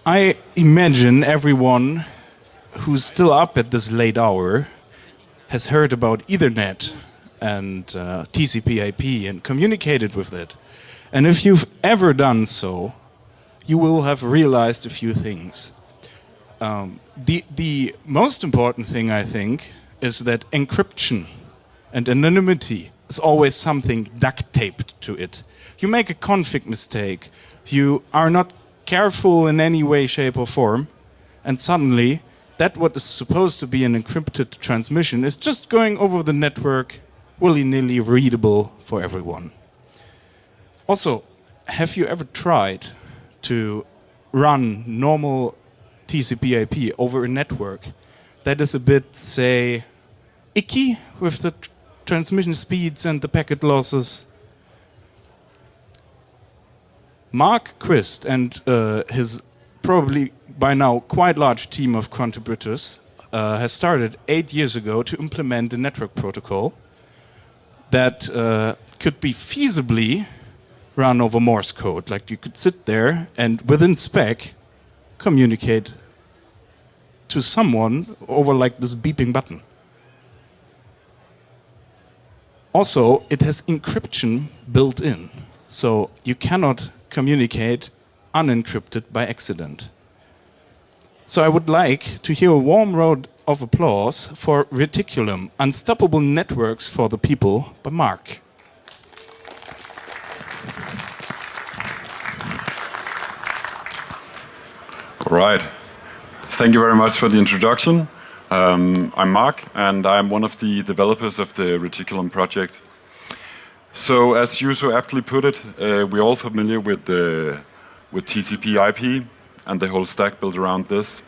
I imagine everyone who's still up at this late hour has heard about Ethernet and TCP/IP and communicated with it. And if you've ever done so, you will have realized a few things. The most important thing, I think, is that encryption and anonymity is always something duct-taped to it. You make a config mistake, you are not careful in any way, shape or form, and suddenly that what is supposed to be an encrypted transmission is just going over the network, willy-nilly readable for everyone. Also, have you ever tried to run normal TCP/IP over a network that is a bit, say, icky with the transmission speeds and the packet losses? Markqvist and his probably by now quite large team of contributors has started 8 years ago to implement a network protocol that could be feasibly run over Morse code. Like you could sit there and within spec communicate to someone over like this beeping button. Also, it has encryption built in, so you cannot communicate unencrypted by accident. So I would like to hear a warm round of applause for Reticulum, Unstoppable Networks for the People by Mark. All right. Thank you very much for the introduction. I'm Mark, and I'm one of the developers of the Reticulum project. So, as you so aptly put it, we're all familiar with TCP/IP and the whole stack built around this.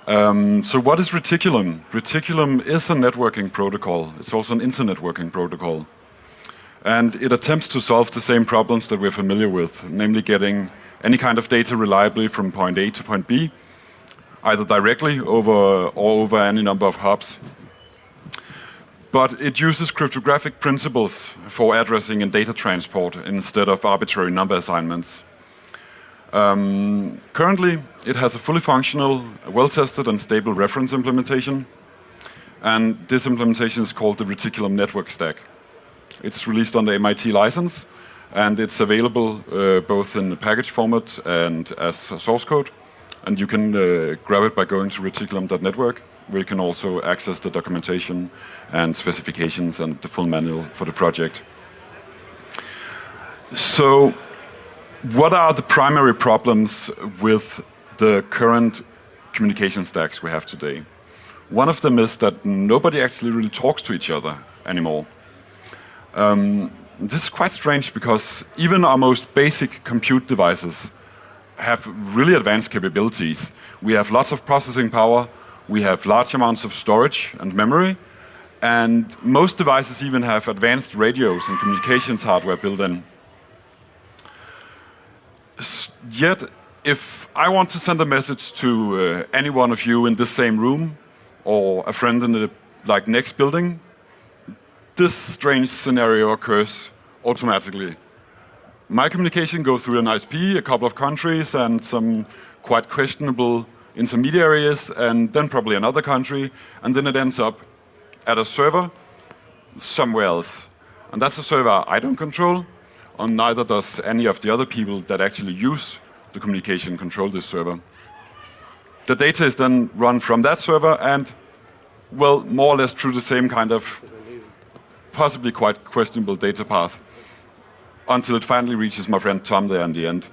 So, what is Reticulum? Reticulum is a networking protocol. It's also an internetworking protocol, and it attempts to solve the same problems that we're familiar with, namely getting any kind of data reliably from point A to point B, either directly or over any number of hops. But it uses cryptographic principles for addressing and data transport instead of arbitrary number assignments. Currently, it has a fully functional, well-tested and stable reference implementation. And this implementation is called the Reticulum Network stack. It's released on the MIT license, and it's available both in the package format and as source code. And you can grab it by going to reticulum.network, where you can also access the documentation and specifications and the full manual for the project. So, what are the primary problems with the current communication stacks we have today? One of them is that nobody actually really talks to each other anymore. This is quite strange because even our most basic compute devices have really advanced capabilities. We have lots of processing power, we have large amounts of storage and memory, and most devices even have advanced radios and communications hardware built in. Yet, if I want to send a message to any one of you in this same room, or a friend in the next building, this strange scenario occurs automatically. My communication goes through an ISP, a couple of countries, and some quite questionable intermediaries, and then probably another country, and then it ends up at a server somewhere else. And that's a server I don't control, and neither does any of the other people that actually use the communication control this server. The data is then run from that server and, well, more or less through the same kind of possibly quite questionable data path until it finally reaches my friend Tom there in the end.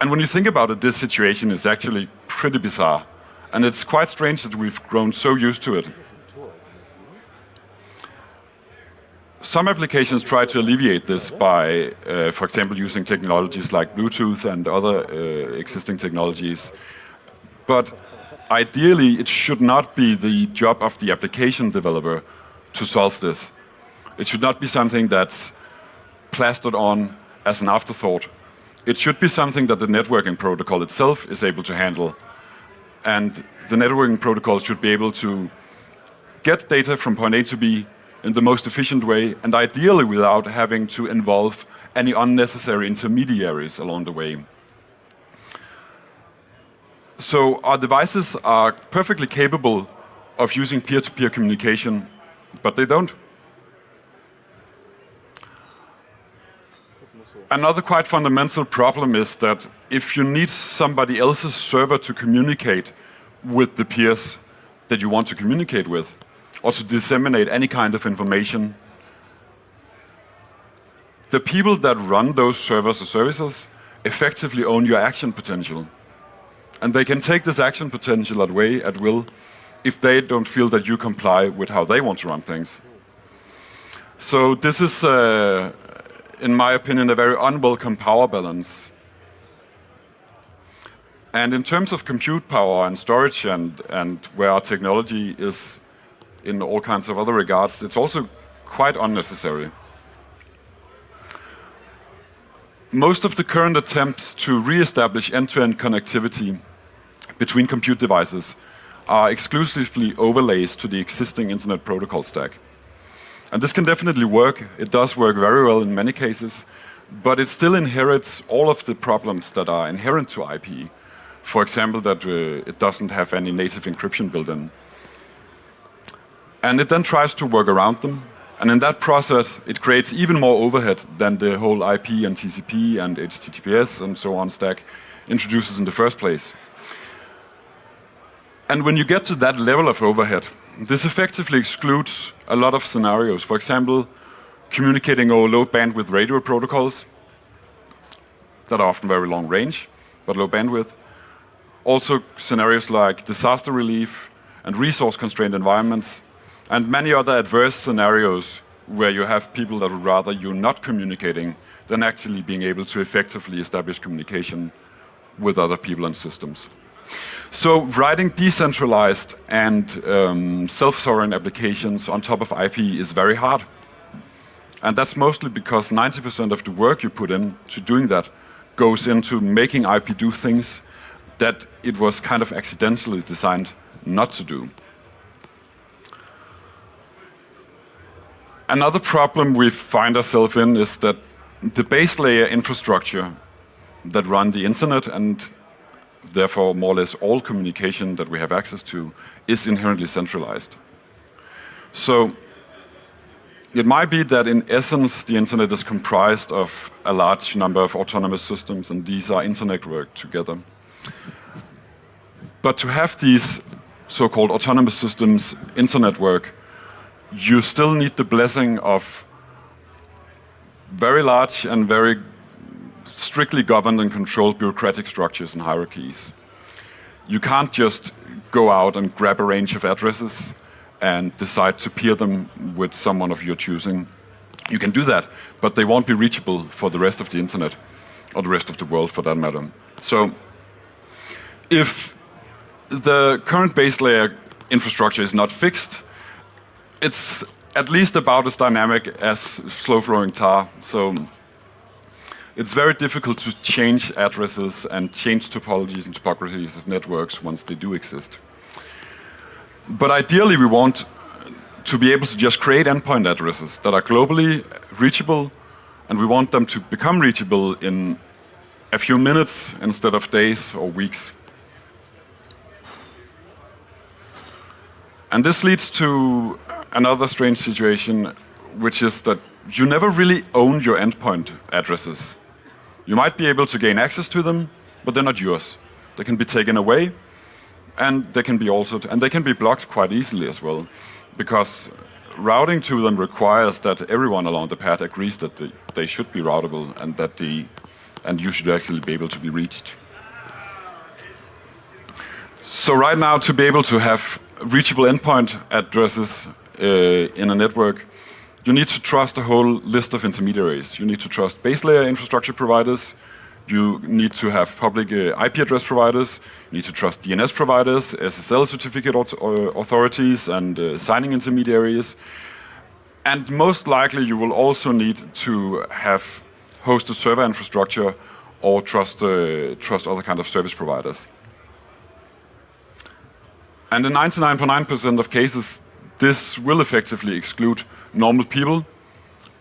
And when you think about it, this situation is actually pretty bizarre. And it's quite strange that we've grown so used to it. Some applications try to alleviate this by, for example, using technologies like Bluetooth and other existing technologies. But ideally, it should not be the job of the application developer to solve this. It should not be something that's plastered on as an afterthought. It should be something that the networking protocol itself is able to handle. And the networking protocol should be able to get data from point A to B in the most efficient way, and ideally without having to involve any unnecessary intermediaries along the way. So our devices are perfectly capable of using peer-to-peer communication, but they don't. Another quite fundamental problem is that if you need somebody else's server to communicate with the peers that you want to communicate with, or to disseminate any kind of information, the people that run those servers or services effectively own your action potential. And they can take this action potential away at will if they don't feel that you comply with how they want to run things. So this is, in my opinion, a very unwelcome power balance. And in terms of compute power and storage and where our technology is in all kinds of other regards, it's also quite unnecessary. Most of the current attempts to re-establish end-to-end connectivity between compute devices are exclusively overlays to the existing internet protocol stack. And this can definitely work. It does work very well in many cases, but it still inherits all of the problems that are inherent to IP. For example, that it doesn't have any native encryption built in. And it then tries to work around them. And in that process, it creates even more overhead than the whole IP and TCP and HTTPS and so on stack introduces in the first place. And when you get to that level of overhead, this effectively excludes a lot of scenarios. For example, communicating over low bandwidth radio protocols that are often very long range, but low bandwidth. Also scenarios like disaster relief and resource-constrained environments, and many other adverse scenarios where you have people that would rather you not communicating than actually being able to effectively establish communication with other people and systems. So writing decentralized and self-sovereign applications on top of IP is very hard. And that's mostly because 90% of the work you put into doing that goes into making IP do things that it was kind of accidentally designed not to do. Another problem we find ourselves in is that the base layer infrastructure that run the internet and therefore more or less all communication that we have access to is inherently centralized. So it might be that in essence the internet is comprised of a large number of autonomous systems and these are internetworked together. But to have these so-called autonomous systems internetwork, you still need the blessing of very large and very strictly governed and controlled bureaucratic structures and hierarchies. You can't just go out and grab a range of addresses and decide to peer them with someone of your choosing. You can do that, but they won't be reachable for the rest of the internet, or the rest of the world for that matter. So if the current base layer infrastructure is not fixed, it's at least about as dynamic as slow-flowing tar. So it's very difficult to change addresses and change topologies and topographies of networks once they do exist. But ideally, we want to be able to just create endpoint addresses that are globally reachable, and we want them to become reachable in a few minutes instead of days or weeks. And this leads to another strange situation, which is that you never really own your endpoint addresses. You might be able to gain access to them, but they're not yours. They can be taken away, and they can be altered, and they can be blocked quite easily as well, because routing to them requires that everyone along the path agrees that they should be routable and that you should actually be able to be reached. So right now, to be able to have reachable endpoint addresses in a network, you need to trust a whole list of intermediaries. You need to trust base layer infrastructure providers. You need to have public IP address providers. You need to trust DNS providers, SSL certificate authorities, and signing intermediaries. And most likely, you will also need to have hosted server infrastructure or trust other kind of service providers. And in 99.9% of cases, this will effectively exclude normal people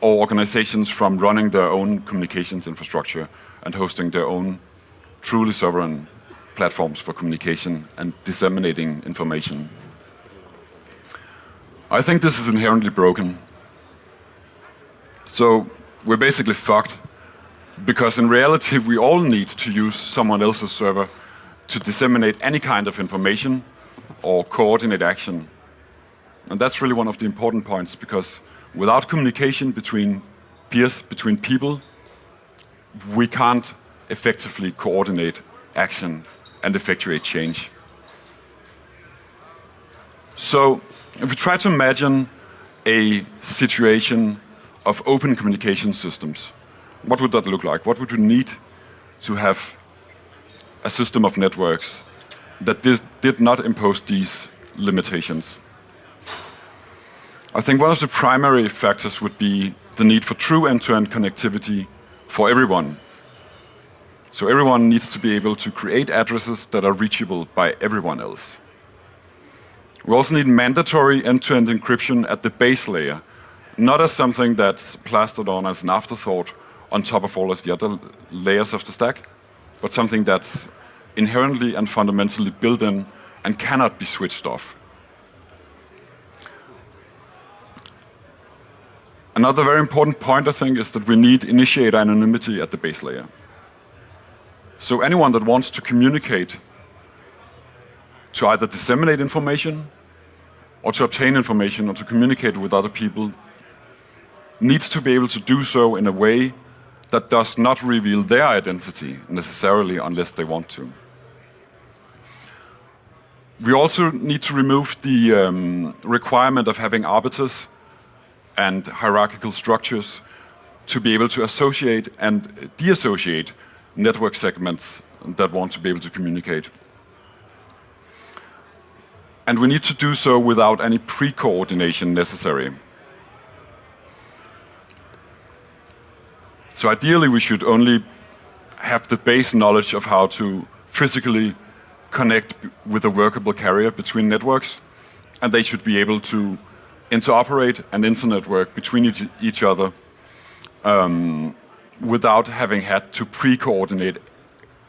or organizations from running their own communications infrastructure and hosting their own truly sovereign platforms for communication and disseminating information. I think this is inherently broken. So we're basically fucked, because in reality we all need to use someone else's server to disseminate any kind of information or coordinate action. And that's really one of the important points, because without communication between peers, between people, we can't effectively coordinate action and effectuate change. So if we try to imagine a situation of open communication systems, what would that look like? What would we need to have a system of networks that did not impose these limitations? I think one of the primary factors would be the need for true end-to-end connectivity for everyone. So everyone needs to be able to create addresses that are reachable by everyone else. We also need mandatory end-to-end encryption at the base layer, not as something that's plastered on as an afterthought on top of all of the other layers of the stack, but something that's inherently and fundamentally built in and cannot be switched off. Another very important point, I think, is that we need initiator anonymity at the base layer. So anyone that wants to communicate, to either disseminate information or to obtain information or to communicate with other people, needs to be able to do so in a way that does not reveal their identity necessarily unless they want to. We also need to remove the requirement of having arbiters and hierarchical structures to be able to associate and deassociate network segments that want to be able to communicate. And we need to do so without any pre-coordination necessary. So ideally, we should only have the base knowledge of how to physically connect with a workable carrier between networks, and they should be able to interoperate and internetwork between each other without having had to pre-coordinate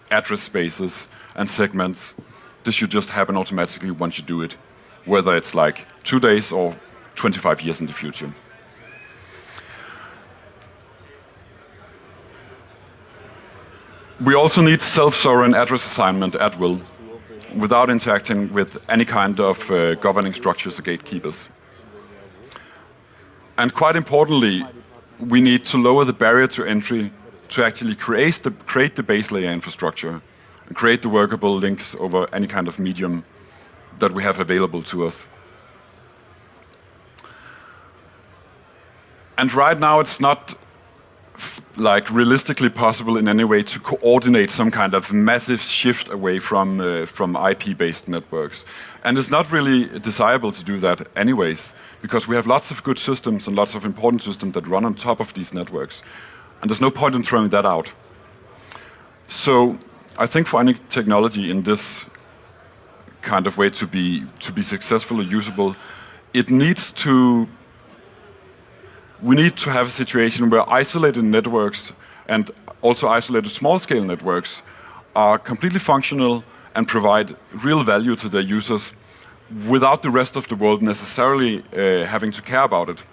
address spaces and segments. This should just happen automatically once you do it, whether it's like 2 days or 25 years in the future. We also need self-sovereign address assignment at will, without interacting with any kind of governing structures or gatekeepers. And quite importantly, we need to lower the barrier to entry to actually create the base layer infrastructure and create the workable links over any kind of medium that we have available to us. And right now it's not like realistically possible in any way to coordinate some kind of massive shift away from IP-based networks. And it's not really desirable to do that anyways, because we have lots of good systems and lots of important systems that run on top of these networks. And there's no point in throwing that out. So I think for any technology in this kind of way to be successful or usable, we need to have a situation where isolated networks and also isolated small-scale networks are completely functional and provide real value to their users without the rest of the world necessarily having to care about it.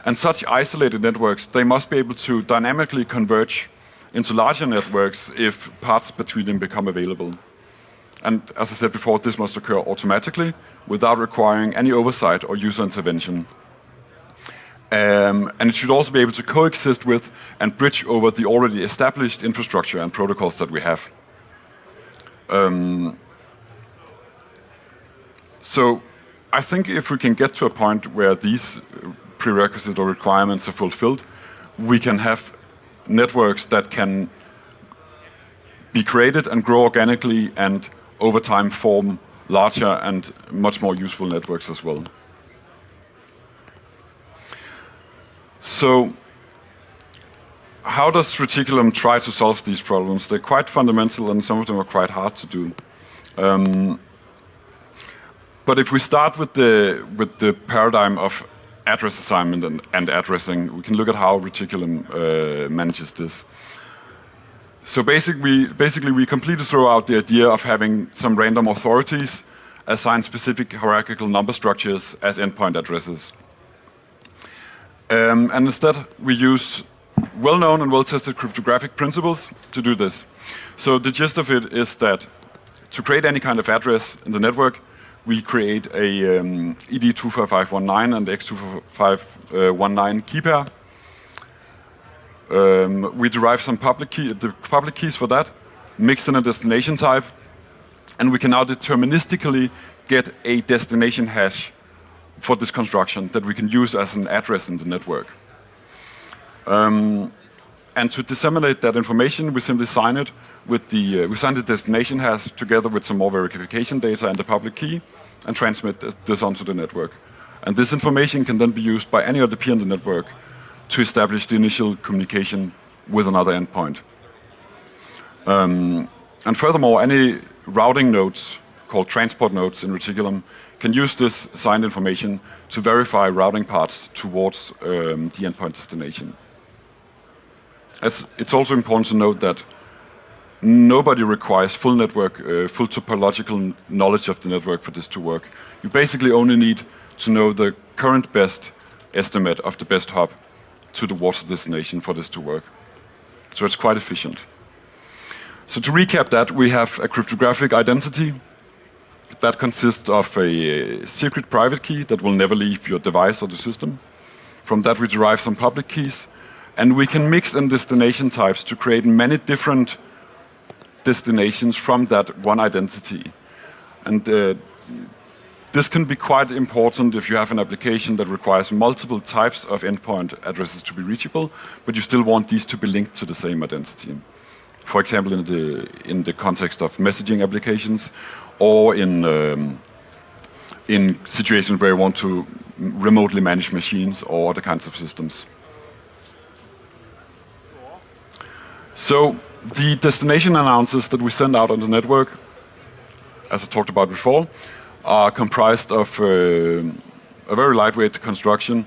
And such isolated networks, they must be able to dynamically converge into larger networks if paths between them become available. And as I said before, this must occur automatically without requiring any oversight or user intervention. And it should also be able to coexist with and bridge over the already established infrastructure and protocols that we have. So I think if we can get to a point where these prerequisites or requirements are fulfilled, we can have networks that can be created and grow organically and over time form larger and much more useful networks as well. So how does Reticulum try to solve these problems? They're quite fundamental and some of them are quite hard to do. But if we start with the paradigm of address assignment and addressing, we can look at how Reticulum manages this. So basically, we completely throw out the idea of having some random authorities assign specific hierarchical number structures as endpoint addresses. And instead, we use well-known and well-tested cryptographic principles to do this. So the gist of it is that to create any kind of address in the network, we create a ED25519 and X25519 key pair. We derive some the public keys for that, mixed in a destination type, and we can now deterministically get a destination hash for this construction that we can use as an address in the network. And to disseminate that information, we simply sign it with we sign the destination hash together with some more verification data and the public key, and transmit this onto the network. And this information can then be used by any other peer in the network to establish the initial communication with another endpoint. And furthermore, any routing nodes called transport nodes in Reticulum can use this signed information to verify routing paths towards the endpoint destination. It's also important to note that nobody requires full network, full topological knowledge of the network for this to work. You basically only need to know the current best estimate of the best hop towards the destination for this to work. So it's quite efficient. So to recap that, we have a cryptographic identity that consists of a secret private key that will never leave your device or the system. From that we derive some public keys, and we can mix in destination types to create many different destinations from that one identity. And this can be quite important if you have an application that requires multiple types of endpoint addresses to be reachable, but you still want these to be linked to the same identity. For example, in the context of messaging applications, or in situations where you want to remotely manage machines or other kinds of systems. So the destination announcers that we send out on the network, as I talked about before, are comprised of a very lightweight construction.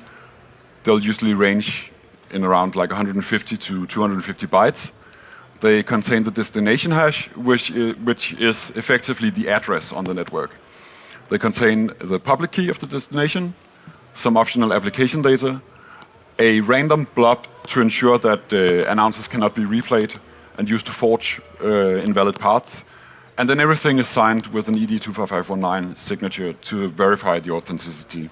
They'll usually range in around like 150 to 250 bytes. They contain the destination hash, which is effectively the address on the network. They contain the public key of the destination, some optional application data, a random blob to ensure that announcers cannot be replayed and used to forge invalid paths, and then everything is signed with an ED25519 signature to verify the authenticity.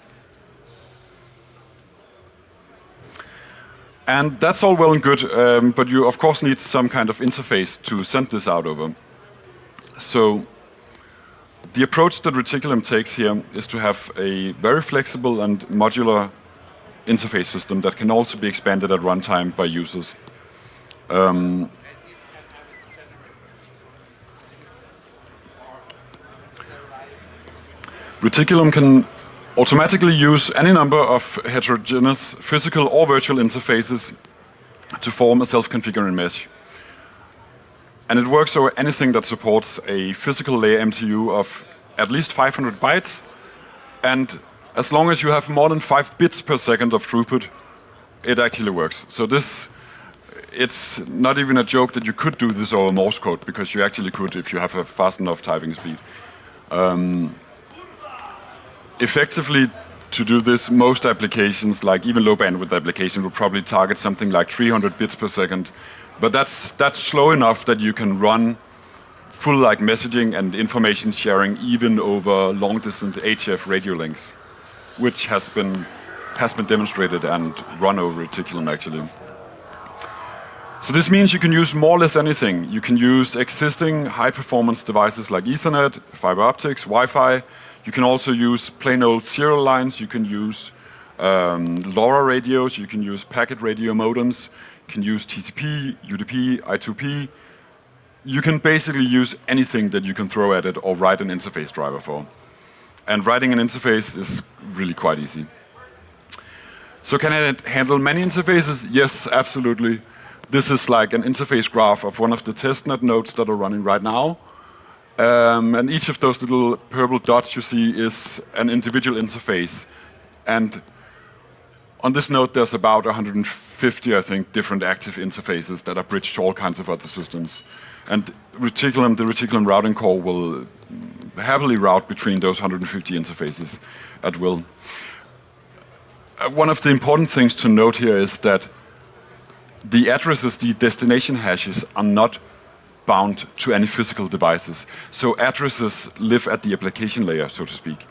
And that's all well and good, but you of course need some kind of interface to send this out over. So the approach that Reticulum takes here is to have a very flexible and modular interface system that can also be expanded at runtime by users. Reticulum can automatically use any number of heterogeneous physical or virtual interfaces to form a self-configuring mesh. And it works over anything that supports a physical layer MTU of at least 500 bytes, and as long as you have more than 5 bits per second of throughput, it actually works. So it's not even a joke that you could do this over Morse code, because you actually could if you have a fast enough typing speed. Effectively, to do this, most applications, like even low bandwidth applications, will probably target something like 300 bits per second. But that's slow enough that you can run full like messaging and information sharing even over long distance HF radio links, which has been demonstrated and run over Reticulum actually. So this means you can use more or less anything. You can use existing high performance devices like Ethernet, fiber optics, Wi-Fi. You can also use plain old serial lines. You can use LoRa radios. You can use packet radio modems. You can use TCP, UDP, I2P. You can basically use anything that you can throw at it or write an interface driver for. And writing an interface is really quite easy. So can it handle many interfaces? Yes, absolutely. This is like an interface graph of one of the testnet nodes that are running right now. And each of those little purple dots you see is an individual interface. And On this node, there's about 150, I think, different active interfaces that are bridged to all kinds of other systems. And the Reticulum routing core will happily route between those 150 interfaces at will. One of the important things to note here is that the addresses, the destination hashes, are not bound to any physical devices. So addresses live at the application layer, so to speak.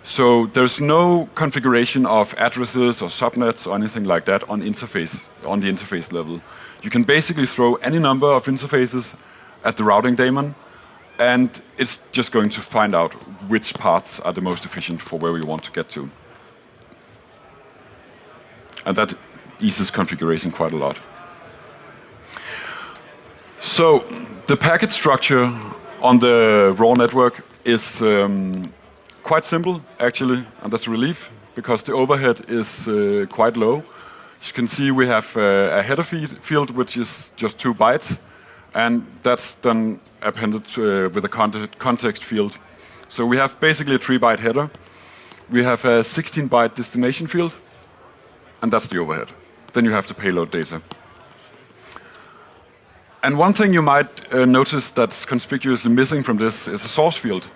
So there's no configuration of addresses or subnets or anything like that on the interface level. You can basically throw any number of interfaces at the routing daemon, and it's just going to find out which paths are the most efficient for where we want to get to. And that eases configuration quite a lot. So the packet structure on the raw network is quite simple, actually, and that's a relief, because the overhead is quite low. As you can see, we have a header field, which is just 2 bytes, and that's then appended with a context field. So we have basically a 3-byte header. We have a 16-byte destination field, and that's the overhead. Then you have the payload data. And one thing you might notice that's conspicuously missing from this is a source field.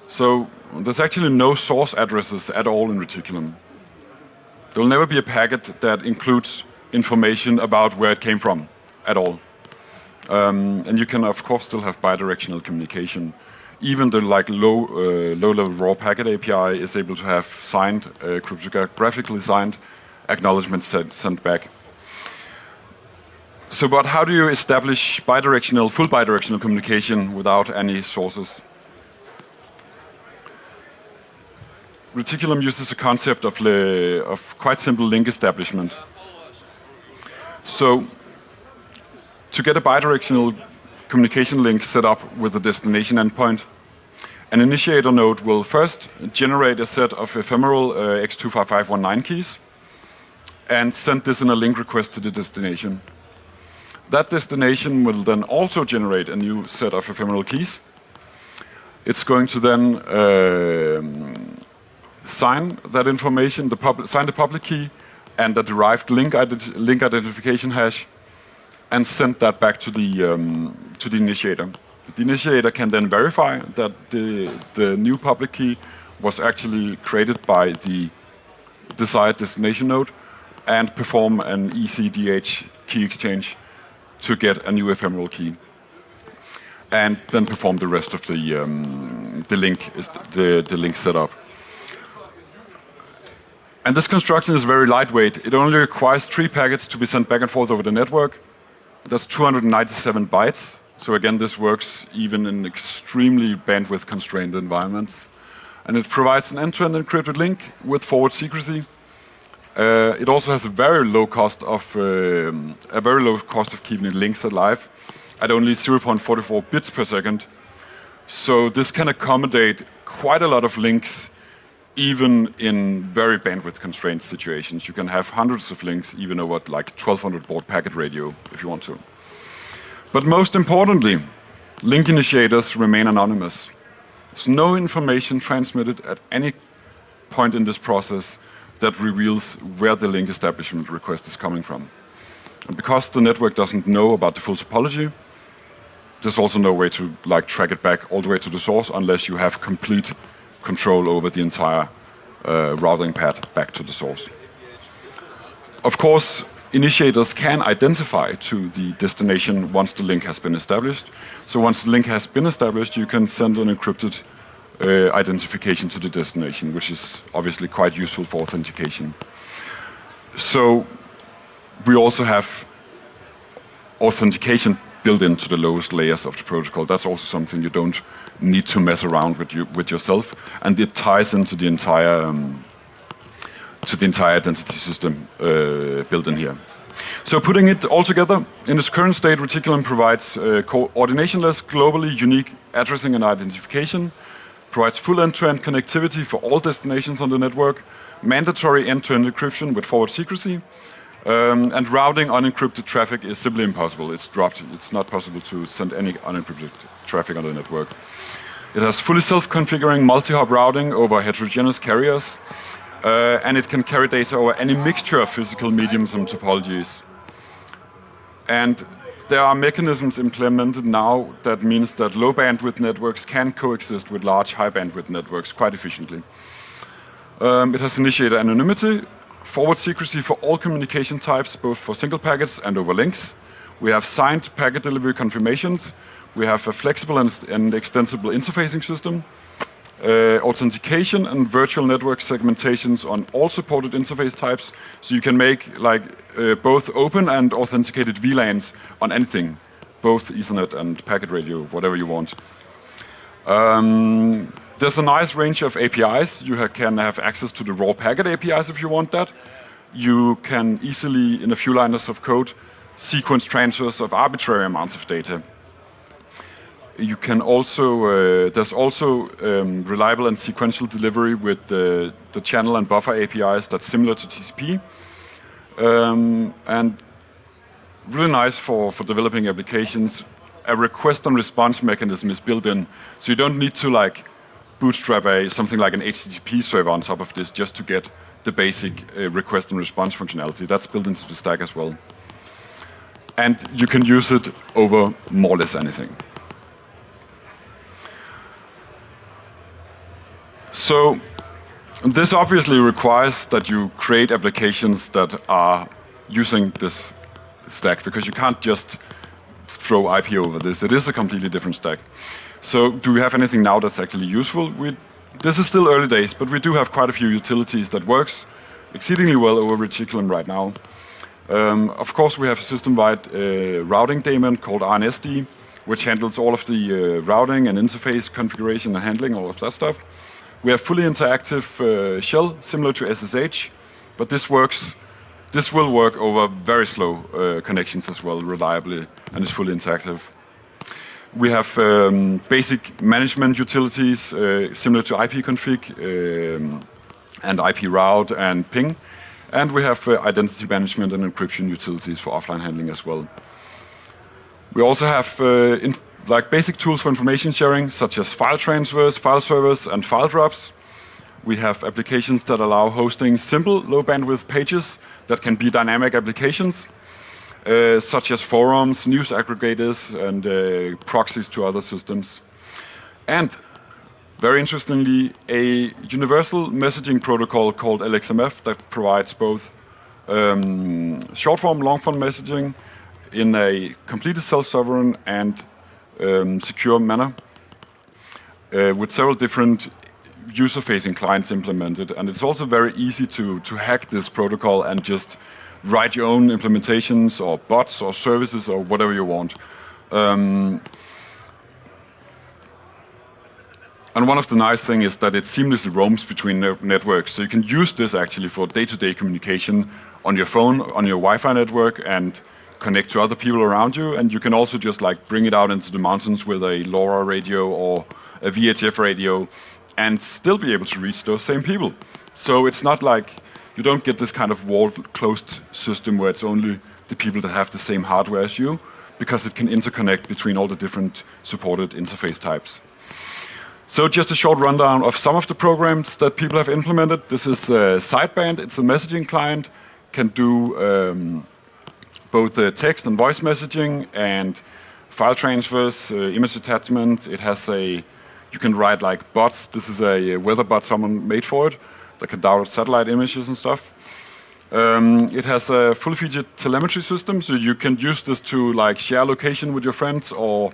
So there's actually no source addresses at all in Reticulum. There will never be a packet that includes information about where it came from at all. And you can, of course, still have bidirectional communication. Even the low-level raw packet API is able to have signed, cryptographically signed acknowledgements sent back. So, but how do you establish full bidirectional communication without any sources? Reticulum uses a concept of quite simple link establishment. So, to get a bidirectional communication link set up with the destination endpoint, an initiator node will first generate a set of ephemeral X25519 keys and send this in a link request to the destination. That destination will then also generate a new set of ephemeral keys. It's going to then sign that information, sign the public key and the derived link identification hash, and send that back to the initiator. The initiator can then verify that the new public key was actually created by the desired destination node and perform an ECDH key exchange to get a new ephemeral key, and then perform the rest of the link setup. And this construction is very lightweight. It only requires 3 packets to be sent back and forth over the network. That's 297 bytes. So again, this works even in extremely bandwidth-constrained environments. And it provides an end-to-end encrypted link with forward secrecy. It also has a very low cost of keeping links alive at only 0.44 bits per second. So this can accommodate quite a lot of links, even in very bandwidth-constrained situations. You can have hundreds of links, even over like 1200 baud packet radio, if you want to. But most importantly, link initiators remain anonymous. There's no information transmitted at any point in this process that reveals where the link establishment request is coming from. And because the network doesn't know about the full topology, there's also no way to track it back all the way to the source unless you have complete control over the entire routing path back to the source. Of course, initiators can identify to the destination once the link has been established. So once the link has been established, you can send an encrypted identification to the destination, which is obviously quite useful for authentication. So we also have authentication built into the lowest layers of the protocol. That's also something you don't need to mess around with yourself, and it ties into the entire identity system built in here. So putting it all together, in its current state, Reticulum provides coordinationless, globally unique addressing and identification, provides full end-to-end connectivity for all destinations on the network, mandatory end-to-end encryption with forward secrecy, and routing unencrypted traffic is simply impossible. It's dropped. It's not possible to send any unencrypted traffic on the network. It has fully self-configuring multi-hop routing over heterogeneous carriers, and it can carry data over any mixture of physical mediums and topologies. And there are mechanisms implemented now that means that low bandwidth networks can coexist with large high bandwidth networks quite efficiently. It has initiated anonymity, forward secrecy for all communication types, both for single packets and over links. We have signed packet delivery confirmations. We have a flexible and extensible interfacing system, authentication and virtual network segmentations on all supported interface types, so you can make both open and authenticated VLANs on anything, both Ethernet and packet radio, whatever you want. There's a nice range of APIs. You can have access to the raw packet APIs if you want that. You can easily, in a few lines of code, sequence transfers of arbitrary amounts of data. You can also, there's also reliable and sequential delivery with the channel and buffer APIs that's similar to TCP. And really nice for developing applications. A request and response mechanism is built in, so you don't need to bootstrap something like an HTTP server on top of this just to get the basic request and response functionality. That's built into the stack as well. And you can use it over more or less anything. So this obviously requires that you create applications that are using this stack, because you can't just throw IP over this. It is a completely different stack. So do we have anything now that's actually useful? This is still early days, but we do have quite a few utilities that works exceedingly well over Reticulum right now. Of course, we have a system-wide routing daemon called RNSD, which handles all of the routing and interface configuration and handling, all of that stuff. We have fully interactive shell, similar to SSH, but this will work over very slow connections as well, reliably, and is fully interactive. We have basic management utilities, similar to ipconfig and ipRoute and ping. And we have identity management and encryption utilities for offline handling as well. We also have basic tools for information sharing, such as file transfers, file servers, and file drops. We have applications that allow hosting simple low bandwidth pages that can be dynamic applications, such as forums, news aggregators, and proxies to other systems. And very interestingly, a universal messaging protocol called LXMF that provides both short-form, long-form messaging in a completely self-sovereign and secure manner, with several different user-facing clients implemented. And it's also very easy to hack this protocol and just write your own implementations or bots or services or whatever you want. And one of the nice things is that it seamlessly roams between networks. So you can use this actually for day-to-day communication on your phone, on your Wi-Fi network, and connect to other people around you. And you can also just bring it out into the mountains with a LoRa radio or a VHF radio and still be able to reach those same people. So it's not like you don't get this kind of walled, closed system where it's only the people that have the same hardware as you, because it can interconnect between all the different supported interface types. So just a short rundown of some of the programs that people have implemented. This is Sideband. It's a messaging client, can do both text and voice messaging and file transfers, image attachment. It has you can write bots. This is a weather bot someone made for it that can download satellite images and stuff. It has a full-featured telemetry system, so you can use this to share location with your friends or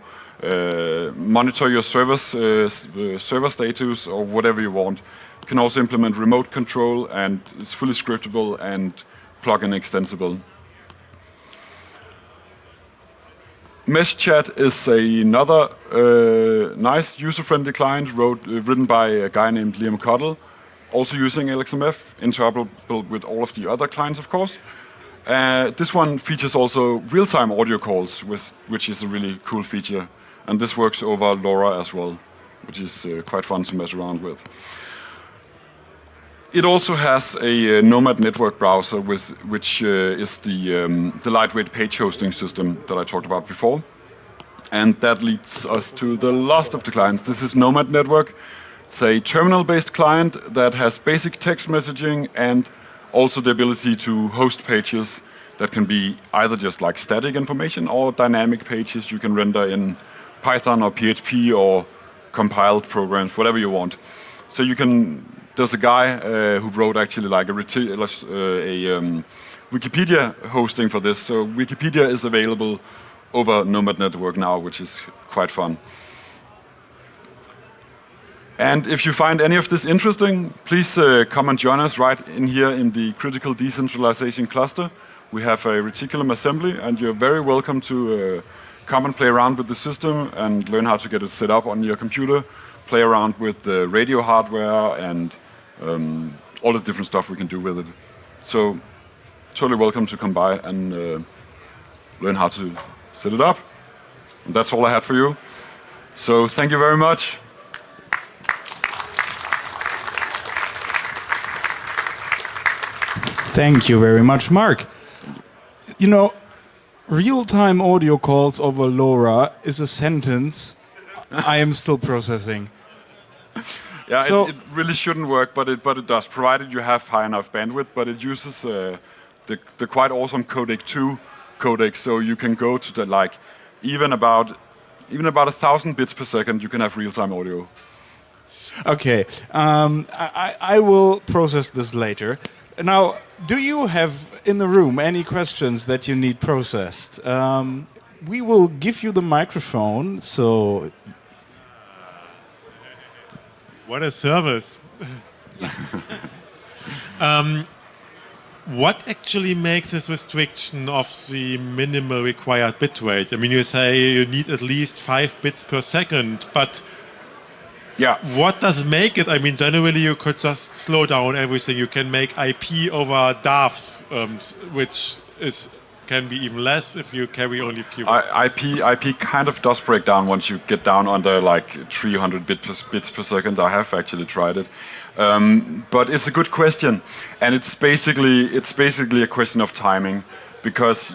monitor your server status or whatever you want. You can also implement remote control, and it's fully scriptable and plug-in extensible. MeshChat is another nice user-friendly client written by a guy named Liam Cottle, also using LXMF, interoperable with all of the other clients, of course. This one features also real-time audio calls, which is a really cool feature. And this works over LoRa as well, which is quite fun to mess around with. It also has a Nomad network browser, which is the lightweight page hosting system that I talked about before. And that leads us to the last of the clients. This is Nomad Network. It's a terminal-based client that has basic text messaging and also the ability to host pages that can be either just like static information or dynamic pages you can render in Python or PHP or compiled programs, whatever you want. So you can. There's a guy who wrote actually like a Wikipedia hosting for this. So Wikipedia is available over Nomad Network now, which is quite fun. And if you find any of this interesting, please come and join us right in here in the critical decentralization cluster. We have a Reticulum assembly, and you're very welcome to come and play around with the system and learn how to get it set up on your computer, play around with the radio hardware and all the different stuff we can do with it. So totally welcome to come by and learn how to set it up. And that's all I had for you. So thank you very much. Thank you very much, Mark. You know, real-time audio calls over LoRA is a sentence I am still processing. Yeah, So- it really shouldn't work, but it does, provided you have high enough bandwidth. But it uses the quite awesome codec 2 codec, so you can go to the like even about 1,000 bits per second. You can have real-time audio. Okay, I will process this later. Now, do you have in the room any questions that you need processed? We will give you the microphone, so... What a service. What actually makes this restriction of the minimal required bitrate? I mean, you say you need at least 5 bits per second, but Yeah. what does make it? I mean, generally you could just slow down everything. You can make IP over DAFs, which can be even less if you carry only a few. IP kind of does break down once you get down under like 300 bits per second. I have actually tried it, but it's a good question, and it's basically a question of timing, because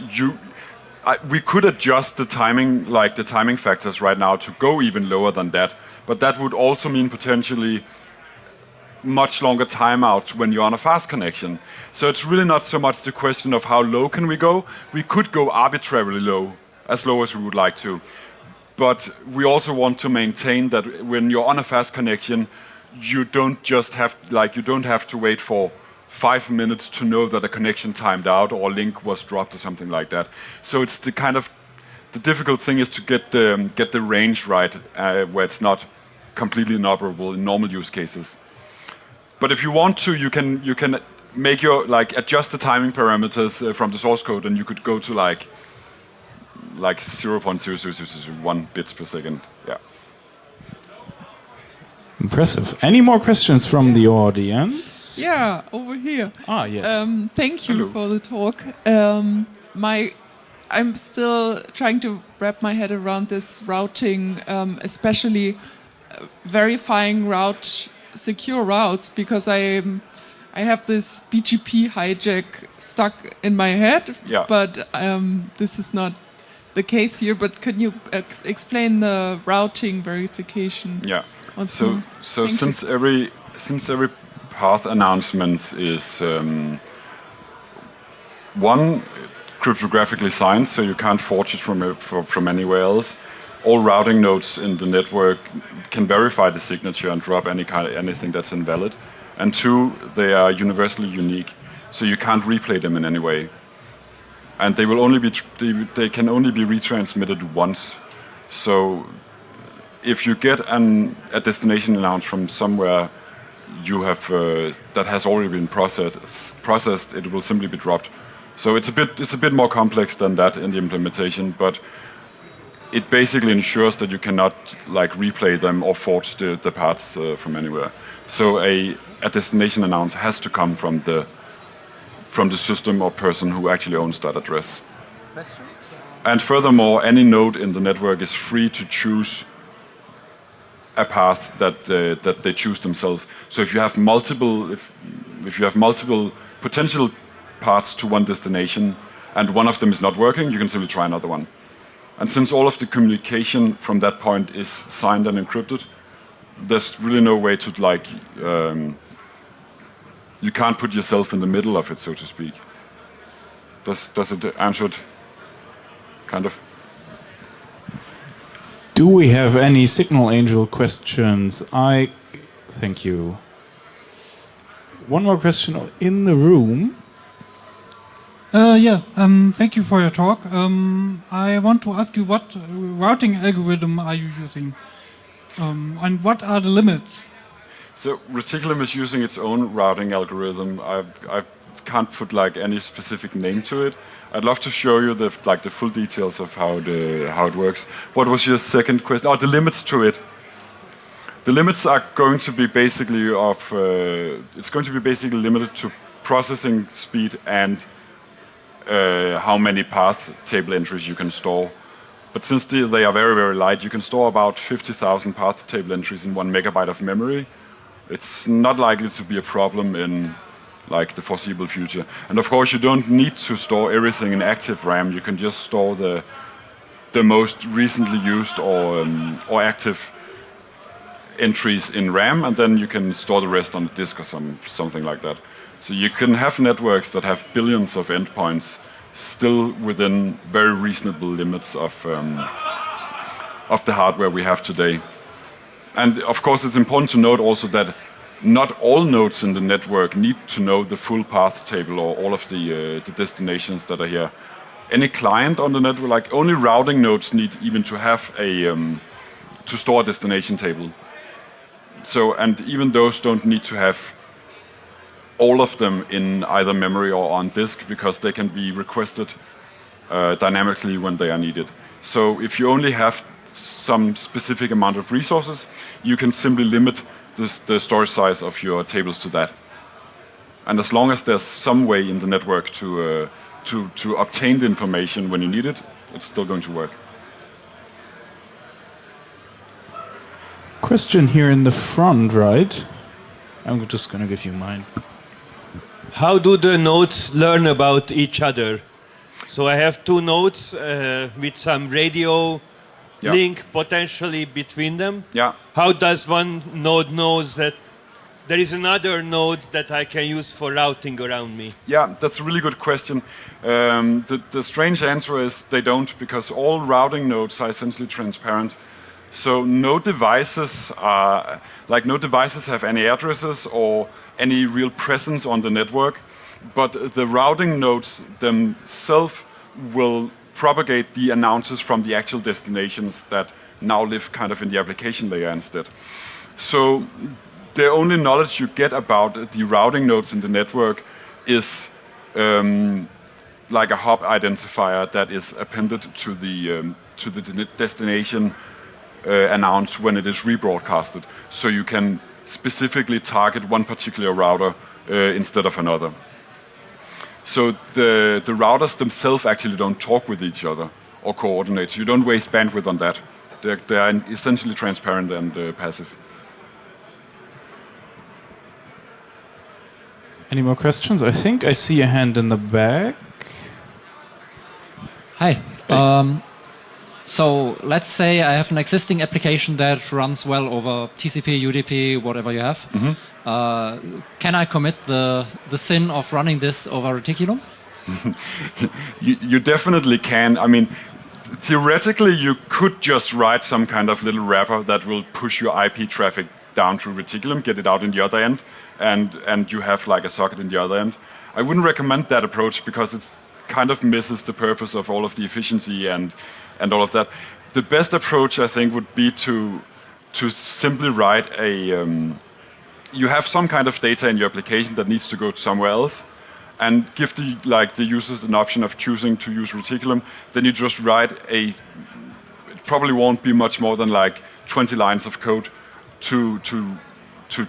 we could adjust the timing factors right now to go even lower than that, but that would also mean potentially much longer timeouts when you're on a fast connection. So it's really not so much the question of how low can we go. We could go arbitrarily low, as low as we would like to. But we also want to maintain that when you're on a fast connection, you don't have to wait for 5 minutes to know that a connection timed out or a link was dropped or something like that. So it's the difficult thing is to get the range right, where it's not completely inoperable in normal use cases. But if you want to, you can make your adjust the timing parameters from the source code, and you could go to like 0.00001 bits per second. Yeah. Impressive. Any more questions from the audience? Yeah, over here. Ah, yes. Thank you Hello. for the talk. I'm still trying to wrap my head around this routing, especially verifying secure routes, because I have this BGP hijack stuck in my head. Yeah. But this is not the case here. But can you explain the routing verification? Yeah. once So more? Thank you. since every path announcement is one cryptographically signed, so you can't forge it from anywhere else. All routing nodes in the network can verify the signature and drop anything that's invalid. And two, they are universally unique, so you can't replay them in any way. And they they can only be retransmitted once. So if you get a destination announced from somewhere you have that has already been processed, it will simply be dropped. So it's a bit more complex than that in the implementation, but it basically ensures that you cannot replay them or forge the paths from anywhere. So a destination announce has to come from the system or person who actually owns that address. Question? And furthermore, any node in the network is free to choose a path that they choose themselves. So if you have multiple potential paths to one destination and one of them is not working, you can simply try another one. And since all of the communication from that point is signed and encrypted, there's really no way to like. You can't put yourself in the middle of it, so to speak. Does it answer it? Kind of. Do we have any Signal Angel questions? Thank you. One more question in the room. Thank you for your talk. I want to ask you, what routing algorithm are you using? And what are the limits? So Reticulum is using its own routing algorithm. I can't put like any specific name to it. I'd love to show you the full details of how it works. What was your second question? Oh, the limits to it. The limits are going to be basically it's going to be basically limited to processing speed and how many path table entries you can store. But since they are very, very light, you can store about 50,000 path table entries in 1 megabyte of memory. It's not likely to be a problem in like the foreseeable future. And of course, you don't need to store everything in active RAM. You can just store the most recently used or active entries in RAM, and then you can store the rest on the disk or something like that. So you can have networks that have billions of endpoints still within very reasonable limits of the hardware we have today. And of course, it's important to note also that not all nodes in the network need to know the full path table or all of the destinations that are here. Any client on the network, like only routing nodes need even to have to store a destination table. So, and even those don't need to have all of them in either memory or on disk, because they can be requested dynamically when they are needed. So if you only have some specific amount of resources, you can simply limit the storage size of your tables to that. And as long as there's some way in the network to obtain the information when you need it, it's still going to work. Question here in the front, right? I'm just going to give you mine. How do the nodes learn about each other? So I have two nodes with some radio link potentially between them. Yeah. How does one node know that there is another node that I can use for routing around me? Yeah, that's a really good question. The strange answer is they don't, because all routing nodes are essentially transparent. So no devices have any addresses or any real presence on the network, but the routing nodes themselves will propagate the announcers from the actual destinations that now live kind of in the application layer instead. So the only knowledge you get about the routing nodes in the network is like a hop identifier that is appended to the destination announced when it is rebroadcasted. So you can specifically target one particular router instead of another. So the routers themselves actually don't talk with each other or coordinate. So you don't waste bandwidth on that. They are essentially transparent and passive. Any more questions? I think I see a hand in the back. Hi. So let's say I have an existing application that runs well over TCP, UDP, whatever you have. Can I commit the sin of running this over Reticulum? You definitely can. I mean, theoretically, you could just write some kind of little wrapper that will push your IP traffic down through Reticulum, get it out in the other end, and you have like a socket in the other end. I wouldn't recommend that approach because it kind of misses the purpose of all of the efficiency and all of that. The best approach, I think, would be to simply write you have some kind of data in your application that needs to go somewhere else, and give the users an option of choosing to use Reticulum. Then you just write it probably won't be much more than like 20 lines of code to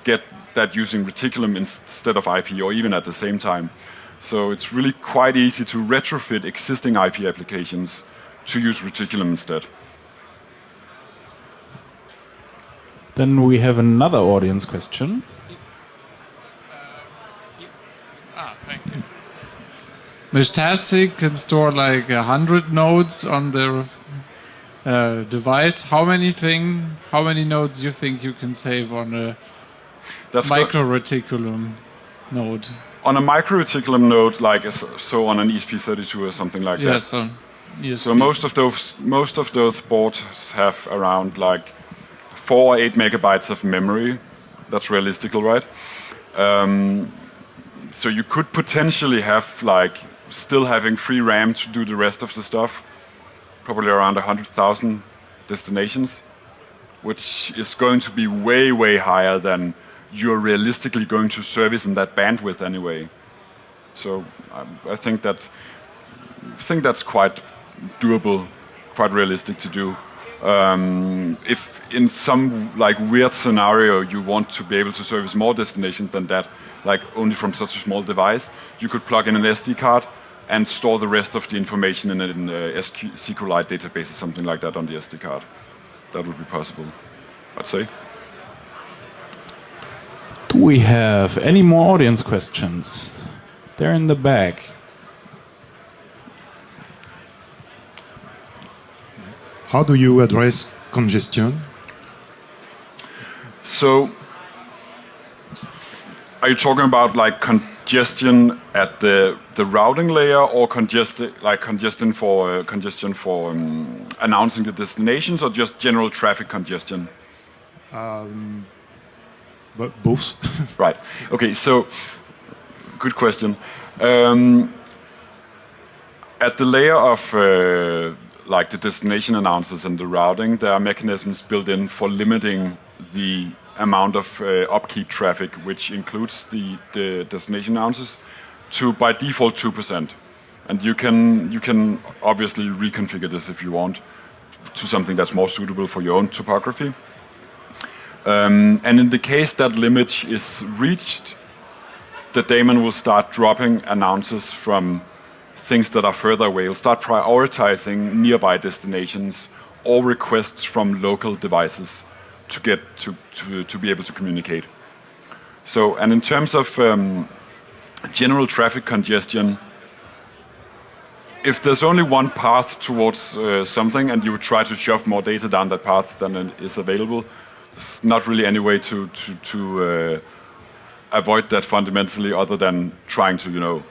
get that using Reticulum instead of IP, or even at the same time. So it's really quite easy to retrofit existing IP applications to use Reticulum instead. Then we have another audience question. Thank you. Meshtastic can store like 100 nodes on the device, how many nodes you think you can save on a micro reticulum node? On a micro reticulum node, like so on an ESP32 or something like that. Yes, on ESP. So most of those boards have around like 4 or 8 megabytes of memory. That's realistical, right? So you could potentially have like still having free RAM to do the rest of the stuff, probably around 100,000 destinations, which is going to be way, way higher than you're realistically going to service in that bandwidth anyway. So I think that's quite doable, quite realistic to do. If in some like weird scenario you want to be able to service more destinations than that, like only from such a small device, you could plug in an SD card and store the rest of the information in a SQLite database or something like that on the SD card. That would be possible, I'd say. Do we have any more audience questions? They're in the back. How do you address congestion? So, are you talking about like congestion at the routing layer, or congestion for announcing the destinations, or just general traffic congestion? But both. Right. Okay. So, good question. At the layer of like the destination announcers and the routing, there are mechanisms built in for limiting the amount of upkeep traffic, which includes the destination announcers, to by default 2%. And you can obviously reconfigure this if you want to something that's more suitable for your own topography. And in the case that limit is reached, the daemon will start dropping announcers from things that are further away. It'll start prioritizing nearby destinations or requests from local devices to get to be able to communicate. So, and in terms of general traffic congestion, if there's only one path towards something and you would try to shove more data down that path than is available, there's not really any way to avoid that fundamentally, other than trying to,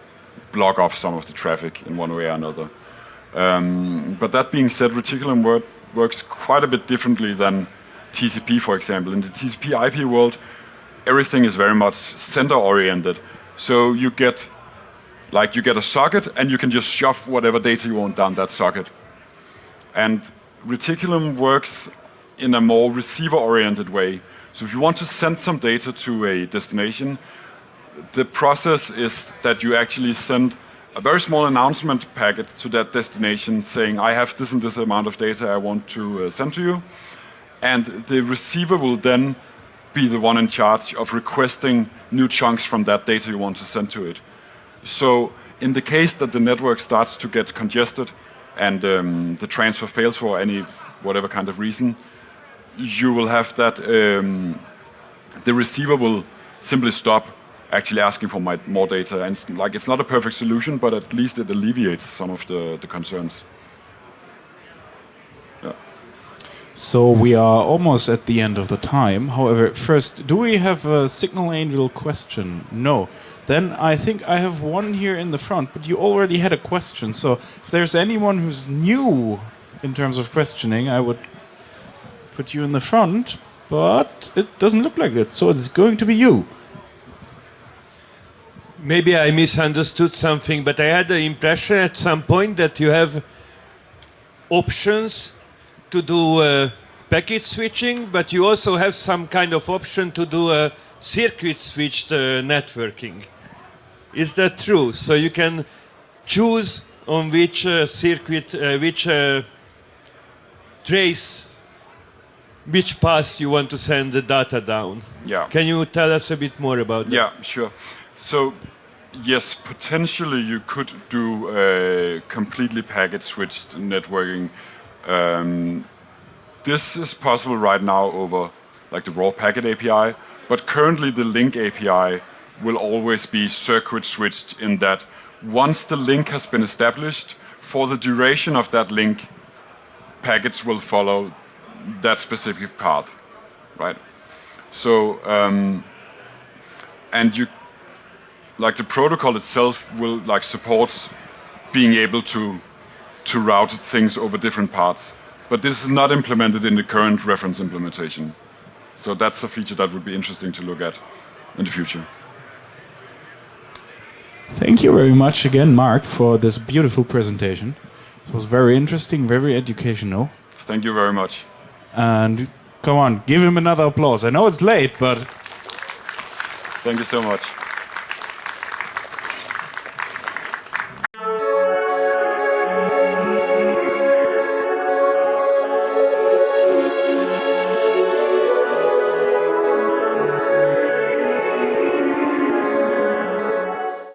block off some of the traffic in one way or another. But that being said, Reticulum works quite a bit differently than TCP, for example. In the TCP IP world, everything is very much center-oriented. So you get a socket, and you can just shove whatever data you want down that socket. And Reticulum works in a more receiver-oriented way. So if you want to send some data to a destination, the process is that you actually send a very small announcement packet to that destination saying, I have this and this amount of data I want to send to you. And the receiver will then be the one in charge of requesting new chunks from that data you want to send to it. So in the case that the network starts to get congested and the transfer fails for whatever kind of reason, you will have that the receiver will simply stop actually asking for more data. And it's not a perfect solution, but at least it alleviates some of the concerns. Yeah. So we are almost at the end of the time. However, first, do we have a Signal Angel question? No. Then I think I have one here in the front, but you already had a question. So if there's anyone who's new in terms of questioning, I would put you in the front, but it doesn't look like it. So it's going to be you. Maybe I misunderstood something, but I had the impression at some point that you have options to do packet switching, but you also have some kind of option to do circuit switched networking. Is that true? So you can choose on which circuit, which trace, which path you want to send the data down. Yeah. Can you tell us a bit more about that? Yeah, sure. So, yes, potentially you could do completely packet-switched networking. This is possible right now over like the raw packet API, but currently the link API will always be circuit-switched in that once the link has been established, for the duration of that link, packets will follow that specific path, right? So, and you, like the protocol itself will like support being able to route things over different paths. But this is not implemented in the current reference implementation. So that's a feature that would be interesting to look at in the future. Thank you very much again, Mark, for this beautiful presentation. It was very interesting, very educational. Thank you very much. And come on, give him another applause. I know it's late, but... Thank you so much.